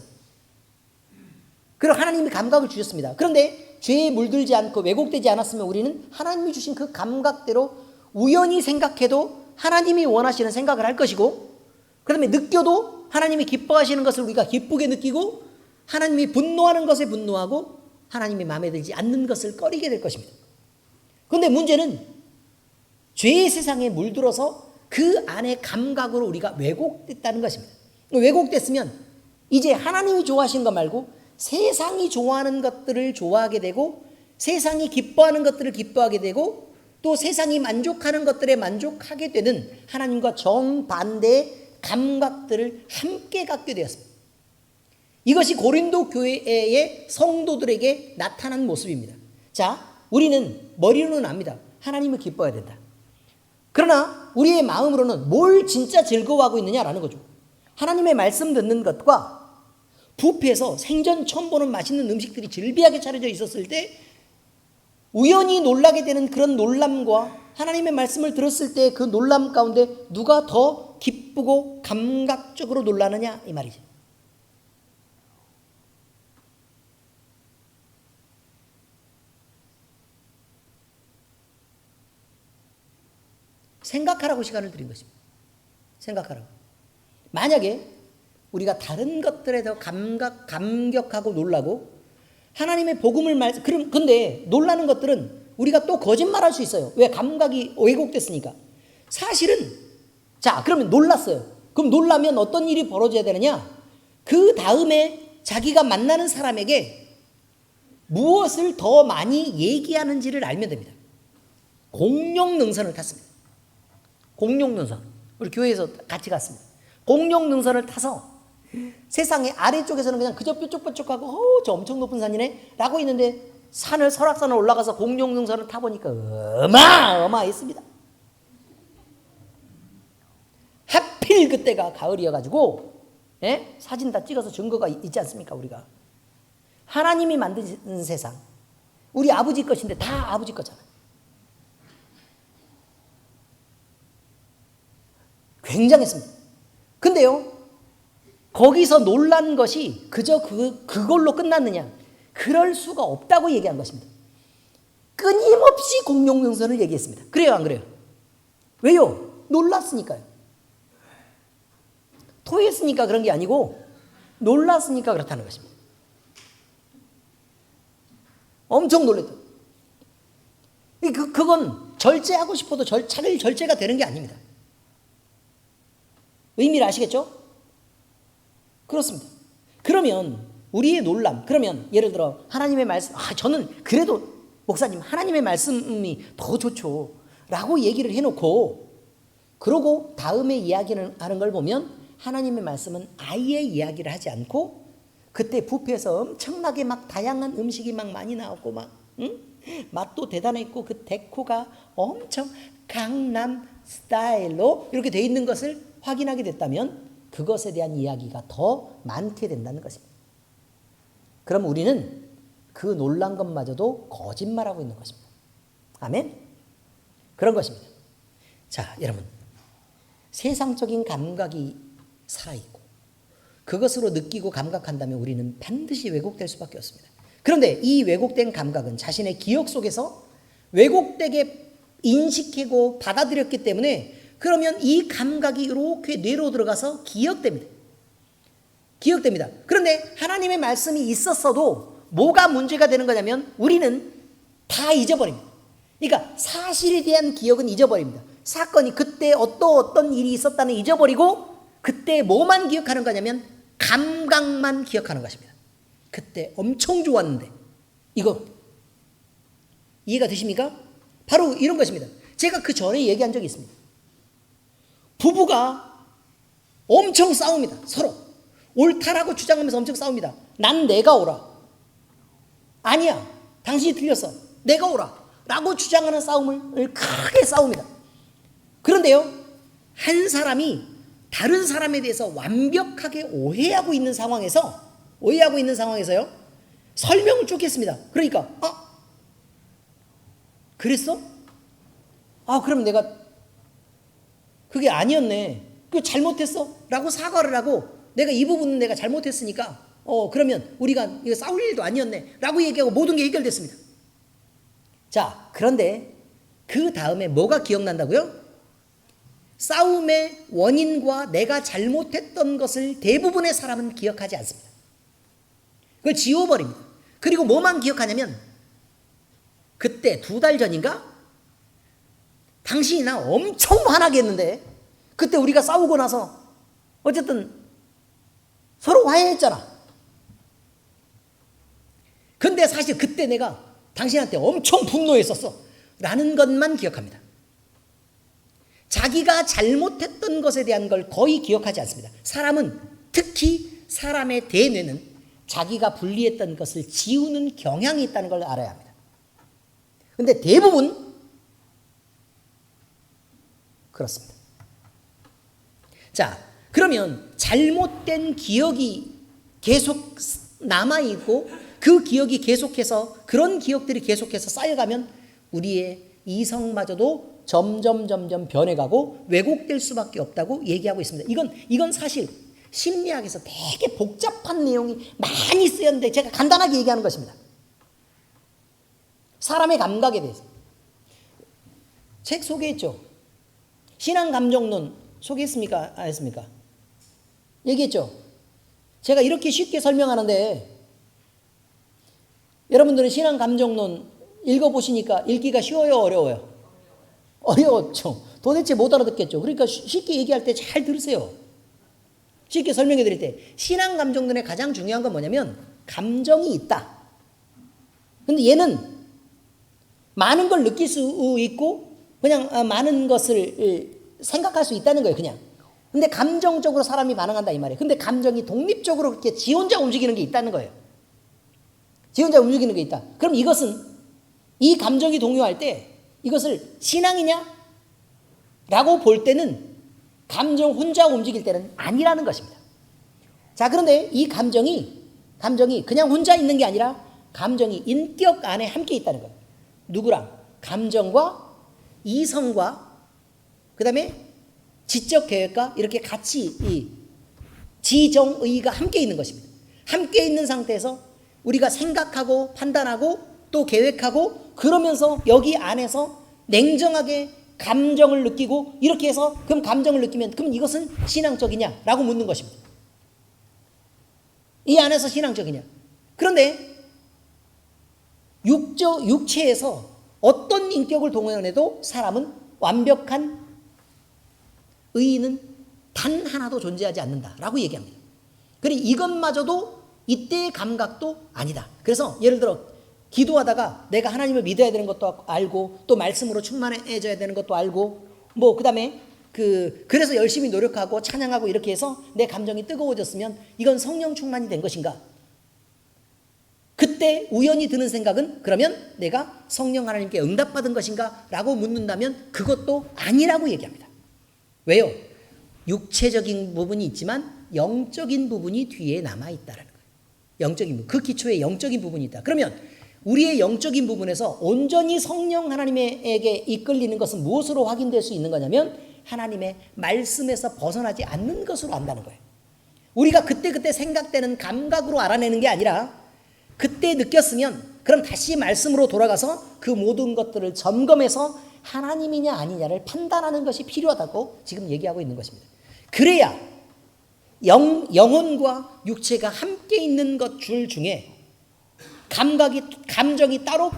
그리고 하나님이 감각을 주셨습니다. 그런데 죄에 물들지 않고 왜곡되지 않았으면 우리는 하나님이 주신 그 감각대로 우연히 생각해도 하나님이 원하시는 생각을 할 것이고, 그 다음에 느껴도 하나님이 기뻐하시는 것을 우리가 기쁘게 느끼고, 하나님이 분노하는 것에 분노하고, 하나님이 마음에 들지 않는 것을 꺼리게 될 것입니다. 그런데 문제는 죄의 세상에 물들어서 그 안에 감각으로 우리가 왜곡됐다는 것입니다. 왜곡됐으면 이제 하나님이 좋아하시는 것 말고 세상이 좋아하는 것들을 좋아하게 되고, 세상이 기뻐하는 것들을 기뻐하게 되고, 또 세상이 만족하는 것들에 만족하게 되는 하나님과 정반대의 감각들을 함께 갖게 되었습니다. 이것이 고린도 교회의 성도들에게 나타난 모습입니다. 자, 우리는 머리로는 압니다. 하나님을 기뻐해야 된다. 그러나 우리의 마음으로는 뭘 진짜 즐거워하고 있느냐라는 거죠. 하나님의 말씀 듣는 것과 뷔페에서 생전 처음 보는 맛있는 음식들이 즐비하게 차려져 있었을 때 우연히 놀라게 되는 그런 놀람과 하나님의 말씀을 들었을 때 그 놀람 가운데 누가 더 기쁘고 감각적으로 놀라느냐 이 말이죠. 생각하라고 시간을 드린 것입니다. 생각하라고. 만약에 우리가 다른 것들에 더 감격하고 놀라고 하나님의 복음을 근데 놀라는 것들은 우리가 또 거짓말할 수 있어요. 왜? 감각이 왜곡됐으니까. 사실은 그러면 놀랐어요. 그럼 놀라면 어떤 일이 벌어져야 되느냐? 그 다음에 자기가 만나는 사람에게 무엇을 더 많이 얘기하는지를 알면 됩니다. 공룡능선을 탔습니다. 공룡능선. 우리 교회에서 같이 갔습니다. 공룡능선을 타서 세상의 아래쪽에서는 그냥 그저 뾰족뾰족하고 저 엄청 높은 산이네 라고 있는데, 설악산을 올라가서 공룡능선을 타보니까 어마어마했습니다. 하필 그때가 가을이어가지고 사진 다 찍어서 증거가 있지 않습니까? 우리가 하나님이 만드신 세상, 우리 아버지 것인데 다 아버지 거잖아요. 굉장했습니다. 근데요, 거기서 놀란 것이 그저 그걸로 끝났느냐? 그럴 수가 없다고 얘기한 것입니다. 끊임없이 공룡능선을 얘기했습니다. 그래요, 안 그래요? 왜요? 놀랐으니까요. 토했으니까 그런 게 아니고 놀랐으니까 그렇다는 것입니다. 엄청 놀랬다. 그건 절제하고 싶어도 차라리 절제가 되는 게 아닙니다. 의미를 아시겠죠? 그렇습니다. 그러면 우리의 놀람, 그러면 예를 들어 하나님의 말씀, 저는 그래도 목사님 하나님의 말씀이 더 좋죠 라고 얘기를 해놓고, 그러고 다음에 이야기를 하는 걸 보면 하나님의 말씀은 아예 이야기를 하지 않고, 그때 뷔페에서 엄청나게 막 다양한 음식이 막 많이 나왔고 맛도 대단했고 그 데코가 엄청 강남 스타일로 이렇게 돼 있는 것을 확인하게 됐다면 그것에 대한 이야기가 더 많게 된다는 것입니다. 그럼 우리는 그 놀란 것마저도 거짓말하고 있는 것입니다. 아멘? 그런 것입니다. 자, 여러분, 세상적인 감각이 살아있고 그것으로 느끼고 감각한다면 우리는 반드시 왜곡될 수밖에 없습니다. 그런데 이 왜곡된 감각은 자신의 기억 속에서 왜곡되게 인식하고 받아들였기 때문에 그러면 이 감각이 이렇게 뇌로 들어가서 기억됩니다. 기억됩니다. 그런데 하나님의 말씀이 있었어도 뭐가 문제가 되는 거냐면 우리는 다 잊어버립니다. 그러니까 사실에 대한 기억은 잊어버립니다. 사건이 그때 어떤 일이 있었다는 잊어버리고 그때 뭐만 기억하는 거냐면 감각만 기억하는 것입니다. 그때 엄청 좋았는데 이거 이해가 되십니까? 바로 이런 것입니다. 제가 그 전에 얘기한 적이 있습니다. 부부가 엄청 싸웁니다. 서로 옳다라고 주장하면서 엄청 싸웁니다. 난 내가 옳아. 아니야, 당신이 틀렸어. 내가 옳아 라고 주장하는 싸움을 크게 싸웁니다. 그런데요, 한 사람이 다른 사람에 대해서 완벽하게 오해하고 있는 상황에서요 설명을 쭉 했습니다. 그러니까 그랬어? 그럼 내가 그게 아니었네. 그 잘못했어? 라고 사과를 하고 내가 이 부분은 내가 잘못했으니까 그러면 우리가 이거 싸울 일도 아니었네 라고 얘기하고 모든 게 해결됐습니다. 자, 그런데 그 다음에 뭐가 기억난다고요? 싸움의 원인과 내가 잘못했던 것을 대부분의 사람은 기억하지 않습니다. 그걸 지워버립니다. 그리고 뭐만 기억하냐면 그때 2달 전인가? 당신이 나 엄청 화나게 했는데 그때 우리가 싸우고 나서 어쨌든 서로 화해했잖아. 근데 사실 그때 내가 당신한테 엄청 분노했었어 라는 것만 기억합니다. 자기가 잘못했던 것에 대한 걸 거의 기억하지 않습니다. 사람은 특히 사람의 대뇌는 자기가 분리했던 것을 지우는 경향이 있다는 걸 알아야 합니다. 근데 대부분 그렇습니다. 자, 그러면 잘못된 기억이 계속 남아있고 그 기억이 계속해서 그런 기억들이 계속해서 쌓여가면 우리의 이성마저도 점점 변해가고 왜곡될 수밖에 없다고 얘기하고 있습니다. 이건 사실 심리학에서 되게 복잡한 내용이 많이 쓰였는데 제가 간단하게 얘기하는 것입니다. 사람의 감각에 대해서 책 소개했죠. 신앙감정론 소개했습니까? 안 했습니까? 얘기했죠. 제가 이렇게 쉽게 설명하는데 여러분들은 신앙감정론 읽어보시니까 읽기가 쉬워요? 어려워요? 어려웠죠. 도대체 못 알아듣겠죠. 그러니까 쉽게 얘기할 때 잘 들으세요. 쉽게 설명해 드릴 때 신앙감정론의 가장 중요한 건 뭐냐면 감정이 있다. 근데 얘는 많은 걸 느낄 수 있고 그냥 많은 것을 생각할 수 있다는 거예요. 그냥. 근데 감정적으로 사람이 반응한다 이 말이에요. 근데 감정이 독립적으로 그렇게 지 혼자 움직이는 게 있다는 거예요. 지 혼자 움직이는 게 있다. 그럼 이것은 이 감정이 동요할 때 이것을 신앙이냐? 라고 볼 때는 감정 혼자 움직일 때는 아니라는 것입니다. 자, 그런데 이 감정이 그냥 혼자 있는 게 아니라 감정이 인격 안에 함께 있다는 거예요. 누구랑? 감정과 이성과 그 다음에 지적 계획과 이렇게 같이 이 지정의가 함께 있는 것입니다. 함께 있는 상태에서 우리가 생각하고 판단하고 또 계획하고 그러면서 여기 안에서 냉정하게 감정을 느끼고 이렇게 해서 그럼 감정을 느끼면 그럼 이것은 신앙적이냐? 라고 묻는 것입니다. 이 안에서 신앙적이냐? 그런데 육체에서 어떤 인격을 동원해도 사람은 완벽한 의의는 단 하나도 존재하지 않는다라고 얘기합니다. 그리고 이것마저도 이때의 감각도 아니다. 그래서 예를 들어 기도하다가 내가 하나님을 믿어야 되는 것도 알고 또 말씀으로 충만해져야 되는 것도 알고 뭐 그다음에 그래서 열심히 노력하고 찬양하고 이렇게 해서 내 감정이 뜨거워졌으면 이건 성령 충만이 된 것인가? 그때 우연히 드는 생각은 그러면 내가 성령 하나님께 응답받은 것인가? 라고 묻는다면 그것도 아니라고 얘기합니다. 왜요? 육체적인 부분이 있지만 영적인 부분이 뒤에 남아있다는 거예요. 영적인 부분. 그 기초에 영적인 부분이 있다. 그러면 우리의 영적인 부분에서 온전히 성령 하나님에게 이끌리는 것은 무엇으로 확인될 수 있는 거냐면 하나님의 말씀에서 벗어나지 않는 것으로 안다는 거예요. 우리가 그때그때 생각되는 감각으로 알아내는 게 아니라 그때 느꼈으면 그럼 다시 말씀으로 돌아가서 그 모든 것들을 점검해서 하나님이냐 아니냐를 판단하는 것이 필요하다고 지금 얘기하고 있는 것입니다. 그래야 영혼과 육체가 함께 있는 것 줄 중에 감정이 따로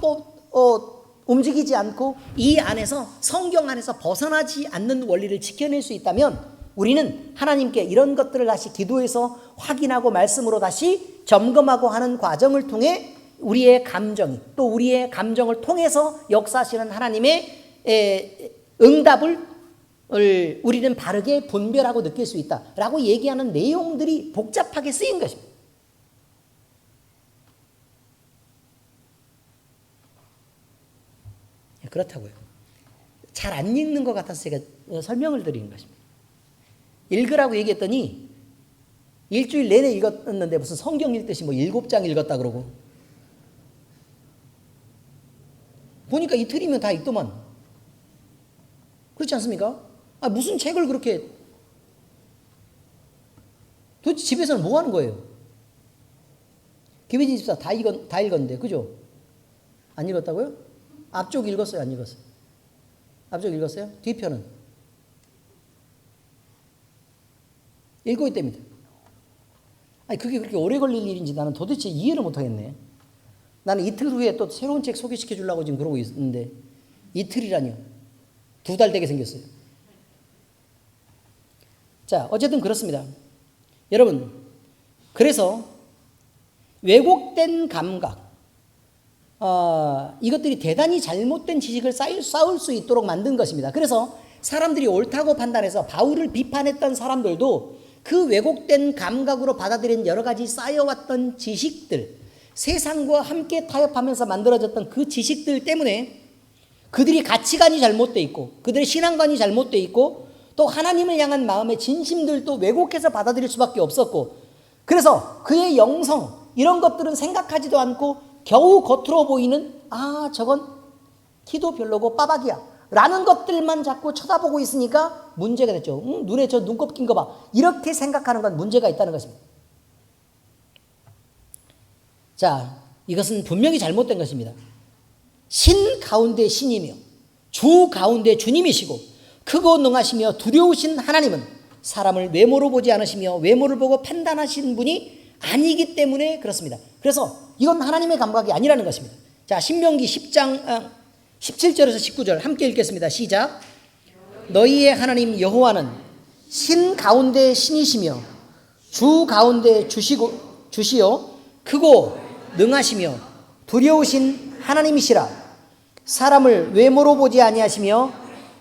움직이지 않고 이 안에서 성경 안에서 벗어나지 않는 원리를 지켜낼 수 있다면 우리는 하나님께 이런 것들을 다시 기도해서 확인하고 말씀으로 다시 점검하고 하는 과정을 통해 우리의 감정이 또 우리의 감정을 통해서 역사하시는 하나님의 응답을 우리는 바르게 분별하고 느낄 수 있다라고 얘기하는 내용들이 복잡하게 쓰인 것입니다. 그렇다고요. 잘 안 읽는 것 같아서 제가 설명을 드리는 것입니다. 읽으라고 얘기했더니 일주일 내내 읽었는데 무슨 성경 읽듯이 뭐 7장 읽었다 그러고 보니까 이틀이면 다 읽더만. 그렇지 않습니까? 무슨 책을 그렇게 도대체 집에서는 뭐 하는 거예요? 김혜진 집사 다 읽었는데 그죠? 안 읽었다고요? 앞쪽 읽었어요? 안 읽었어요? 앞쪽 읽었어요? 뒤편은? 읽고 있답니다. 그게 그렇게 오래 걸릴 일인지 나는 도대체 이해를 못하겠네. 나는 이틀 후에 또 새로운 책 소개시켜 주려고 지금 그러고 있는데 이틀이라니요. 2달 되게 생겼어요. 자, 어쨌든 그렇습니다. 여러분, 그래서 왜곡된 감각, 이것들이 대단히 잘못된 지식을 쌓을 수 있도록 만든 것입니다. 그래서 사람들이 옳다고 판단해서 바울을 비판했던 사람들도 그 왜곡된 감각으로 받아들인 여러 가지 쌓여왔던 지식들, 세상과 함께 타협하면서 만들어졌던 그 지식들 때문에 그들이 가치관이 잘못되어 있고 그들의 신앙관이 잘못되어 있고 또 하나님을 향한 마음의 진심들도 왜곡해서 받아들일 수밖에 없었고 그래서 그의 영성 이런 것들은 생각하지도 않고 겨우 겉으로 보이는 저건 키도 별로고 빠박이야 라는 것들만 자꾸 쳐다보고 있으니까 문제가 됐죠. 눈에 저 눈곱 낀 거 봐. 이렇게 생각하는 건 문제가 있다는 것입니다. 자, 이것은 분명히 잘못된 것입니다. 신 가운데 신이며 주 가운데 주님이시고 크고 능하시며 두려우신 하나님은 사람을 외모로 보지 않으시며 외모를 보고 판단하시는 분이 아니기 때문에 그렇습니다. 그래서 이건 하나님의 감각이 아니라는 것입니다. 자, 신명기 10장 17절에서 19절 함께 읽겠습니다. 시작. 너희의 하나님 여호와는 신 가운데 신이시며 주 가운데 주시요 크고 능하시며 두려우신 하나님이시라. 사람을 외모로 보지 아니하시며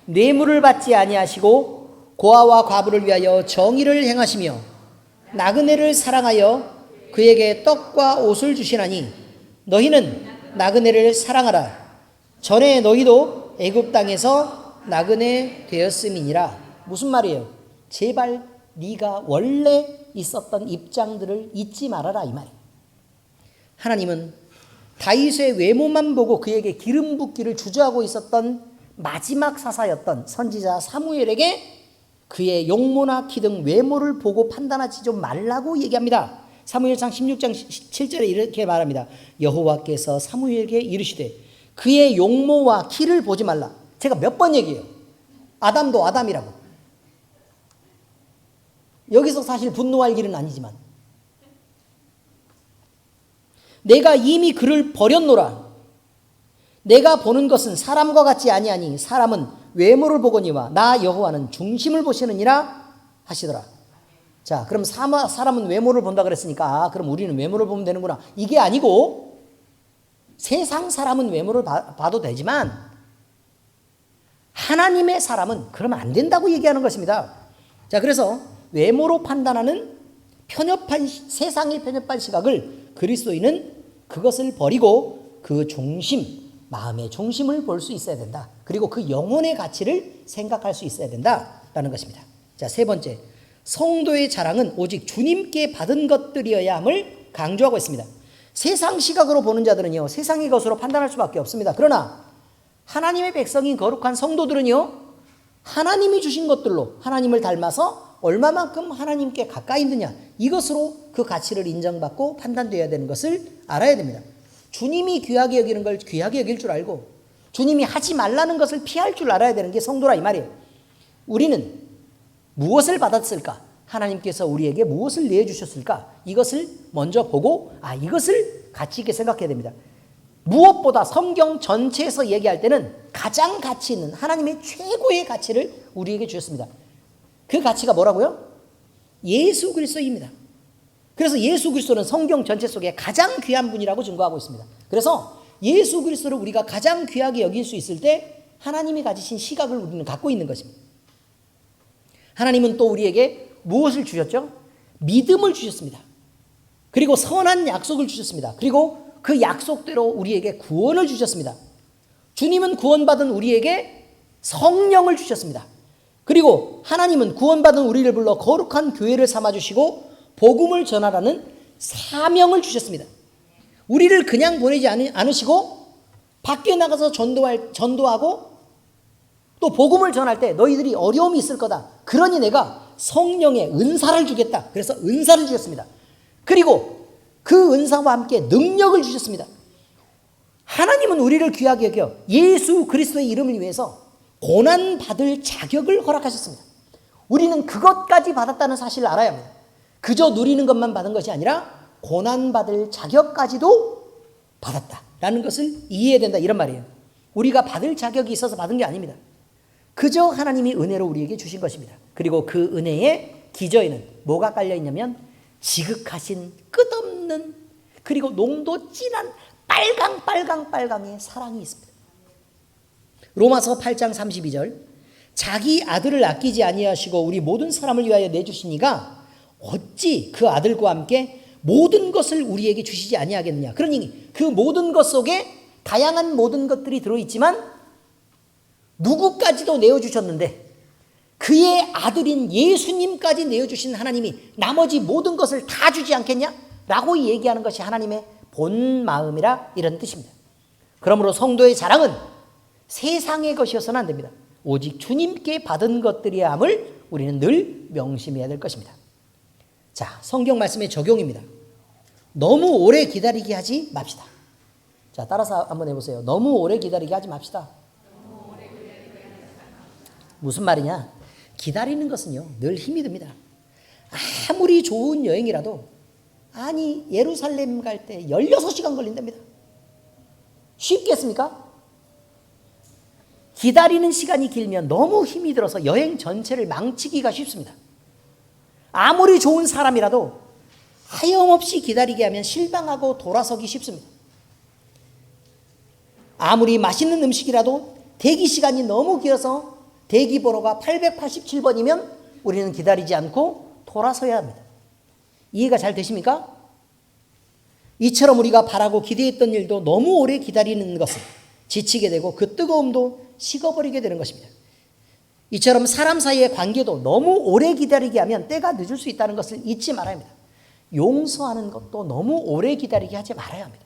뇌물을 받지 아니하시고 고아와 과부를 위하여 정의를 행하시며 나그네를 사랑하여 그에게 떡과 옷을 주시나니 너희는 나그네를 사랑하라. 전에 너희도 애굽 땅에서 나그네 되었음이니라. 무슨 말이에요? 제발 네가 원래 있었던 입장들을 잊지 말아라 이 말이에요. 하나님은 다윗의 외모만 보고 그에게 기름 붓기를 주저하고 있었던 마지막 사사였던 선지자 사무엘에게 그의 용모나 키 등 외모를 보고 판단하지 좀 말라고 얘기합니다. 사무엘상 16장 7절에 이렇게 말합니다. 여호와께서 사무엘에게 이르시되 그의 용모와 키를 보지 말라. 제가 몇 번 얘기해요. 아담도 아담이라고. 여기서 사실 분노할 일은 아니지만 내가 이미 그를 버렸노라. 내가 보는 것은 사람과 같지 아니하니 사람은 외모를 보거니와 나 여호와는 중심을 보시느니라 하시더라. 자, 그럼 사람은 외모를 본다 그랬으니까 그럼 우리는 외모를 보면 되는구나. 이게 아니고 세상 사람은 외모를 봐도 되지만 하나님의 사람은 그러면 안 된다고 얘기하는 것입니다. 자, 그래서 외모로 판단하는 세상의 편협한 시각을 그리스도인은 그것을 버리고 그 중심, 마음의 중심을 볼 수 있어야 된다. 그리고 그 영혼의 가치를 생각할 수 있어야 된다라는 것입니다. 자, 세 번째, 성도의 자랑은 오직 주님께 받은 것들이어야 함을 강조하고 있습니다. 세상 시각으로 보는 자들은요, 세상의 것으로 판단할 수밖에 없습니다. 그러나 하나님의 백성인 거룩한 성도들은요, 하나님이 주신 것들로 하나님을 닮아서 얼마만큼 하나님께 가까이 있느냐, 이것으로 그 가치를 인정받고 판단되어야 되는 것을 알아야 됩니다. 주님이 귀하게 여기는 걸 귀하게 여길 줄 알고 주님이 하지 말라는 것을 피할 줄 알아야 되는 게 성도라 이 말이에요. 우리는 무엇을 받았을까? 하나님께서 우리에게 무엇을 내주셨을까? 이것을 먼저 보고 이것을 가치 있게 생각해야 됩니다. 무엇보다 성경 전체에서 얘기할 때는 가장 가치 있는 하나님의 최고의 가치를 우리에게 주셨습니다. 그 가치가 뭐라고요? 예수 그리스도입니다. 그래서 예수 그리스도는 성경 전체 속에 가장 귀한 분이라고 증거하고 있습니다. 그래서 예수 그리스도를 우리가 가장 귀하게 여길 수 있을 때 하나님이 가지신 시각을 우리는 갖고 있는 것입니다. 하나님은 또 우리에게 무엇을 주셨죠? 믿음을 주셨습니다. 그리고 선한 약속을 주셨습니다. 그리고 그 약속대로 우리에게 구원을 주셨습니다. 주님은 구원받은 우리에게 성령을 주셨습니다. 그리고 하나님은 구원받은 우리를 불러 거룩한 교회를 삼아주시고 복음을 전하라는 사명을 주셨습니다. 우리를 그냥 보내지 않으시고 밖에 나가서 전도하고 또 복음을 전할 때 너희들이 어려움이 있을 거다. 그러니 내가 성령의 은사를 주겠다. 그래서 은사를 주셨습니다. 그리고 그 은사와 함께 능력을 주셨습니다. 하나님은 우리를 귀하게 여겨 예수 그리스도의 이름을 위해서 고난받을 자격을 허락하셨습니다. 우리는 그것까지 받았다는 사실을 알아야 합니다. 그저 누리는 것만 받은 것이 아니라 고난받을 자격까지도 받았다라는 것을 이해해야 된다, 이런 말이에요. 우리가 받을 자격이 있어서 받은 게 아닙니다. 그저 하나님이 은혜로 우리에게 주신 것입니다. 그리고 그 은혜의 기저에는 뭐가 깔려있냐면 지극하신 끝없는 그리고 농도 진한 빨강의 사랑이 있습니다. 로마서 8장 32절, 자기 아들을 아끼지 아니하시고 우리 모든 사람을 위하여 내주시니가 어찌 그 아들과 함께 모든 것을 우리에게 주시지 아니하겠느냐. 그러니 그 모든 것 속에 다양한 모든 것들이 들어있지만 누구까지도 내어주셨는데 그의 아들인 예수님까지 내어주신 하나님이 나머지 모든 것을 다 주지 않겠냐? 라고 얘기하는 것이 하나님의 본 마음이라 이런 뜻입니다. 그러므로 성도의 자랑은 세상의 것이어서는 안 됩니다. 오직 주님께 받은 것들이야 함을 우리는 늘 명심해야 될 것입니다. 자, 성경 말씀의 적용입니다. 너무 오래 기다리게 하지 맙시다. 자, 따라서 한번 해보세요. 너무 오래 기다리게 하지 맙시다. 무슨 말이냐? 기다리는 것은요, 늘 힘이 듭니다. 아무리 좋은 여행이라도, 예루살렘 갈 때 16시간 걸린답니다. 쉽겠습니까? 기다리는 시간이 길면 너무 힘이 들어서 여행 전체를 망치기가 쉽습니다. 아무리 좋은 사람이라도 하염없이 기다리게 하면 실망하고 돌아서기 쉽습니다. 아무리 맛있는 음식이라도 대기 시간이 너무 길어서 대기 번호가 887번이면 우리는 기다리지 않고 돌아서야 합니다. 이해가 잘 되십니까? 이처럼 우리가 바라고 기대했던 일도 너무 오래 기다리는 것은 지치게 되고 그 뜨거움도 식어버리게 되는 것입니다. 이처럼 사람 사이의 관계도 너무 오래 기다리게 하면 때가 늦을 수 있다는 것을 잊지 말아야 합니다. 용서하는 것도 너무 오래 기다리게 하지 말아야 합니다.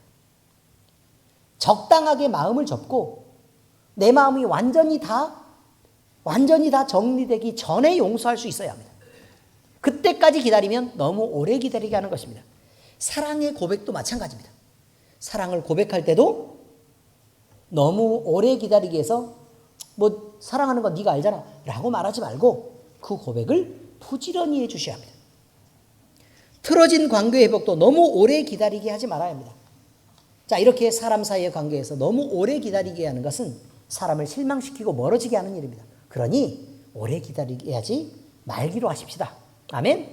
적당하게 마음을 접고 내 마음이 완전히 다 정리되기 전에 용서할 수 있어야 합니다. 그때까지 기다리면 너무 오래 기다리게 하는 것입니다. 사랑의 고백도 마찬가지입니다. 사랑을 고백할 때도 너무 오래 기다리게 해서 사랑하는 건 네가 알잖아 라고 말하지 말고 그 고백을 부지런히 해주셔야 합니다. 틀어진 관계 회복도 너무 오래 기다리게 하지 말아야 합니다. 자, 이렇게 사람 사이의 관계에서 너무 오래 기다리게 하는 것은 사람을 실망시키고 멀어지게 하는 일입니다. 그러니 오래 기다리게 하지 말기로 하십시다. 아멘.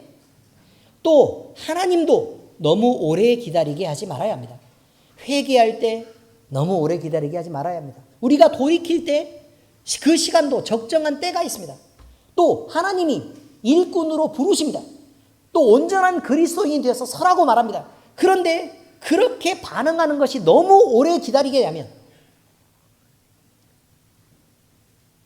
또 하나님도 너무 오래 기다리게 하지 말아야 합니다. 회개할 때 너무 오래 기다리게 하지 말아야 합니다. 우리가 돌이킬 때 그 시간도 적정한 때가 있습니다. 또 하나님이 일꾼으로 부르십니다. 또 온전한 그리스도인이 되어서 서라고 말합니다. 그런데 그렇게 반응하는 것이 너무 오래 기다리게 하면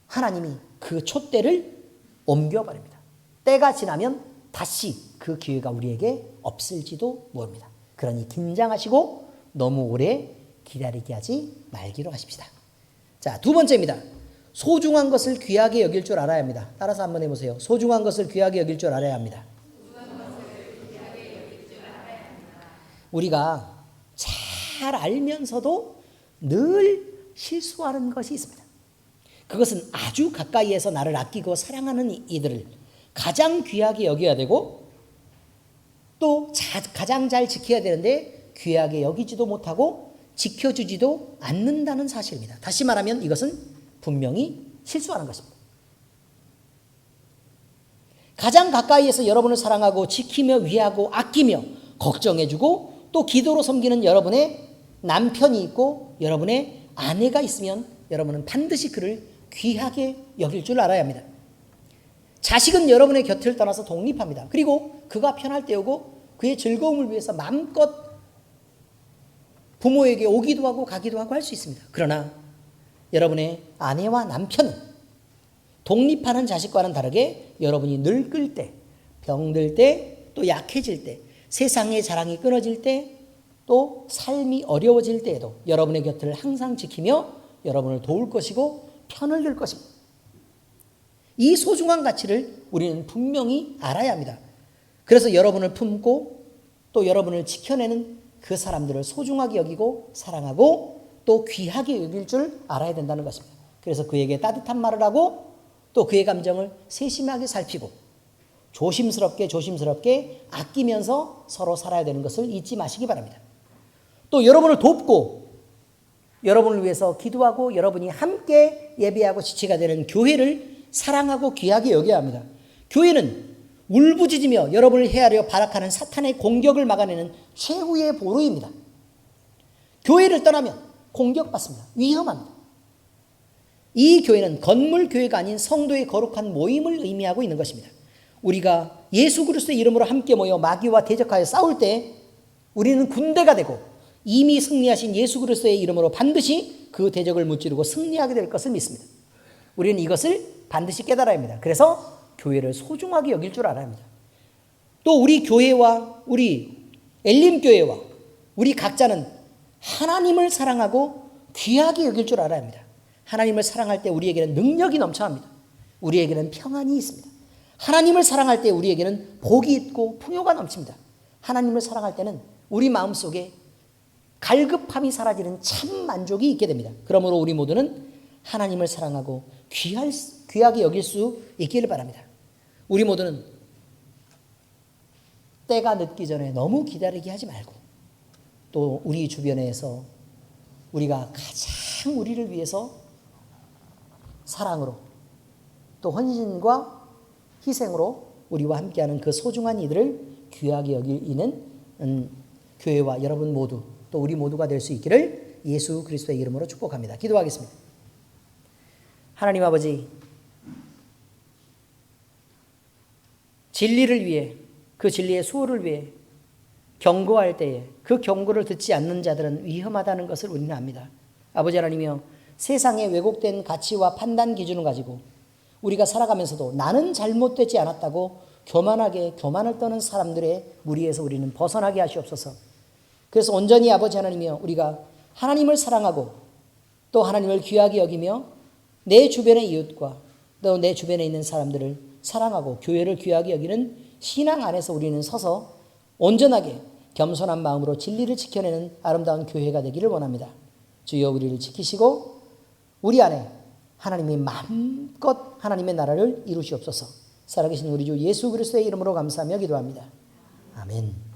하나님이 그 촛대를 옮겨버립니다. 때가 지나면 다시 그 기회가 우리에게 없을지도 모릅니다. 그러니 긴장하시고 너무 오래 기다리게 하지 말기로 하십시다. 자, 두 번째입니다. 소중한 것을 귀하게 여길 줄 알아야 합니다. 따라서 한번 해보세요. 소중한 것을 귀하게 여길 줄 알아야 합니다. 우리가 잘 알면서도 늘 실수하는 것이 있습니다. 그것은 아주 가까이에서 나를 아끼고 사랑하는 이들을 가장 귀하게 여겨야 되고 또 가장 잘 지켜야 되는데 귀하게 여기지도 못하고 지켜주지도 않는다는 사실입니다. 다시 말하면 이것은 분명히 실수하는 것입니다. 가장 가까이에서 여러분을 사랑하고 지키며 위하고 아끼며 걱정해주고 또 기도로 섬기는 여러분의 남편이 있고 여러분의 아내가 있으면 여러분은 반드시 그를 귀하게 여길 줄 알아야 합니다. 자식은 여러분의 곁을 떠나서 독립합니다. 그리고 그가 편할 때 오고 그의 즐거움을 위해서 마음껏 부모에게 오기도 하고 가기도 하고 할 수 있습니다. 그러나 여러분의 아내와 남편은 독립하는 자식과는 다르게 여러분이 늙을 때, 병들 때, 또 약해질 때, 세상의 자랑이 끊어질 때, 또 삶이 어려워질 때에도 여러분의 곁을 항상 지키며 여러분을 도울 것이고 편을 들 것입니다. 이 소중한 가치를 우리는 분명히 알아야 합니다. 그래서 여러분을 품고 또 여러분을 지켜내는 그 사람들을 소중하게 여기고 사랑하고 또 귀하게 여길 줄 알아야 된다는 것입니다. 그래서 그에게 따뜻한 말을 하고 또 그의 감정을 세심하게 살피고 조심스럽게 아끼면서 서로 살아야 되는 것을 잊지 마시기 바랍니다. 또 여러분을 돕고 여러분을 위해서 기도하고 여러분이 함께 예배하고 지체가 되는 교회를 사랑하고 귀하게 여겨야 합니다. 교회는 울부짖으며 여러분을 해하려 발악하는 사탄의 공격을 막아내는 최후의 보루입니다. 교회를 떠나면 공격받습니다. 위험합니다. 이 교회는 건물 교회가 아닌 성도의 거룩한 모임을 의미하고 있는 것입니다. 우리가 예수 그리스도의 이름으로 함께 모여 마귀와 대적하여 싸울 때 우리는 군대가 되고 이미 승리하신 예수 그리스도의 이름으로 반드시 그 대적을 무찌르고 승리하게 될 것을 믿습니다. 우리는 이것을 반드시 깨달아야 합니다. 그래서 교회를 소중하게 여길 줄 알아야 합니다. 또 우리 교회와 우리 엘림교회와 우리 각자는 하나님을 사랑하고 귀하게 여길 줄 알아야 합니다. 하나님을 사랑할 때 우리에게는 능력이 넘쳐납니다. 우리에게는 평안이 있습니다. 하나님을 사랑할 때 우리에게는 복이 있고 풍요가 넘칩니다. 하나님을 사랑할 때는 우리 마음속에 갈급함이 사라지는 참 만족이 있게 됩니다. 그러므로 우리 모두는 하나님을 사랑하고 귀하게 여길 수 있기를 바랍니다. 우리 모두는 때가 늦기 전에 너무 기다리게 하지 말고 또 우리 주변에서 우리가 가장 우리를 위해서 사랑으로 또 헌신과 희생으로 우리와 함께하는 그 소중한 이들을 귀하게 여기는 교회와 여러분 모두 또 우리 모두가 될 수 있기를 예수 그리스도의 이름으로 축복합니다. 기도하겠습니다. 하나님 아버지, 진리를 위해 그 진리의 수호를 위해 경고할 때에 그 경고를 듣지 않는 자들은 위험하다는 것을 우리는 압니다. 아버지 하나님이여, 세상의 왜곡된 가치와 판단 기준을 가지고 우리가 살아가면서도 나는 잘못되지 않았다고 교만을 떠는 사람들의 무리에서 우리는 벗어나게 하시옵소서. 그래서 온전히 아버지 하나님이여, 우리가 하나님을 사랑하고 또 하나님을 귀하게 여기며 내 주변의 이웃과 또 내 주변에 있는 사람들을 사랑하고 교회를 귀하게 여기는 신앙 안에서 우리는 서서 온전하게 겸손한 마음으로 진리를 지켜내는 아름다운 교회가 되기를 원합니다. 주여, 우리를 지키시고 우리 안에 하나님이 마음껏 하나님의 나라를 이루시옵소서. 살아계신 우리 주 예수 그리스도의 이름으로 감사하며 기도합니다. 아멘.